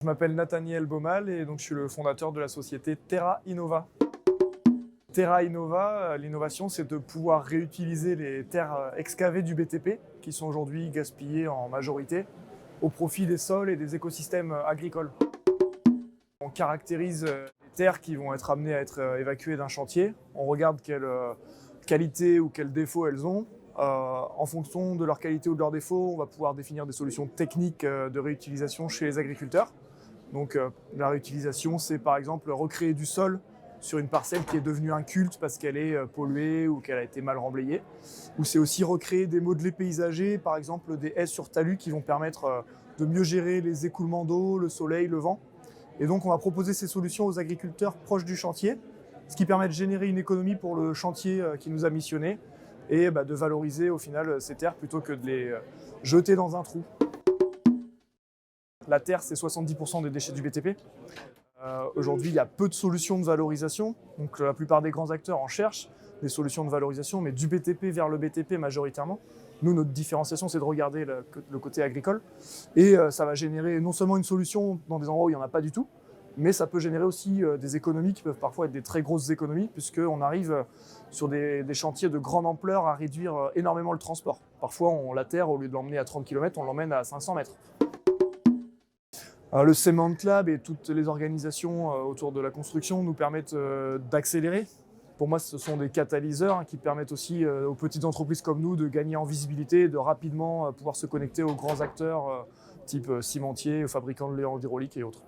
Je m'appelle Nathaniel Baumal et donc je suis le fondateur de la société Terra Innova. Terra Innova, l'innovation, c'est de pouvoir réutiliser les terres excavées du BTP, qui sont aujourd'hui gaspillées en majorité, au profit des sols et des écosystèmes agricoles. On caractérise les terres qui vont être amenées à être évacuées d'un chantier. On regarde quelle qualité ou quels défauts elles ont. En fonction de leur qualité ou de leurs défauts, on va pouvoir définir des solutions techniques de réutilisation chez les agriculteurs. Donc la réutilisation, c'est par exemple recréer du sol sur une parcelle qui est devenue inculte parce qu'elle est polluée ou qu'elle a été mal remblayée. Ou c'est aussi recréer des modelés paysagers, par exemple des haies sur talus qui vont permettre de mieux gérer les écoulements d'eau, le soleil, le vent. Et donc on va proposer ces solutions aux agriculteurs proches du chantier, ce qui permet de générer une économie pour le chantier qui nous a missionnés et de valoriser au final ces terres plutôt que de les jeter dans un trou. La terre, c'est 70% des déchets du BTP. Aujourd'hui, il y a peu de solutions de valorisation. Donc la plupart des grands acteurs en cherchent des solutions de valorisation, mais du BTP vers le BTP majoritairement. Nous, notre différenciation, c'est de regarder le côté agricole. Et ça va générer non seulement une solution dans des endroits où il n'y en a pas du tout, mais ça peut générer aussi des économies qui peuvent parfois être des très grosses économies, puisqu'on arrive sur des chantiers de grande ampleur à réduire énormément le transport. Parfois, la terre, au lieu de l'emmener à 30 km, on l'emmène à 500 mètres. Le Cement Lab et toutes les organisations autour de la construction nous permettent d'accélérer. Pour moi, ce sont des catalyseurs qui permettent aussi aux petites entreprises comme nous de gagner en visibilité, de rapidement pouvoir se connecter aux grands acteurs type cimentiers, fabricants de lait hydraulique et autres.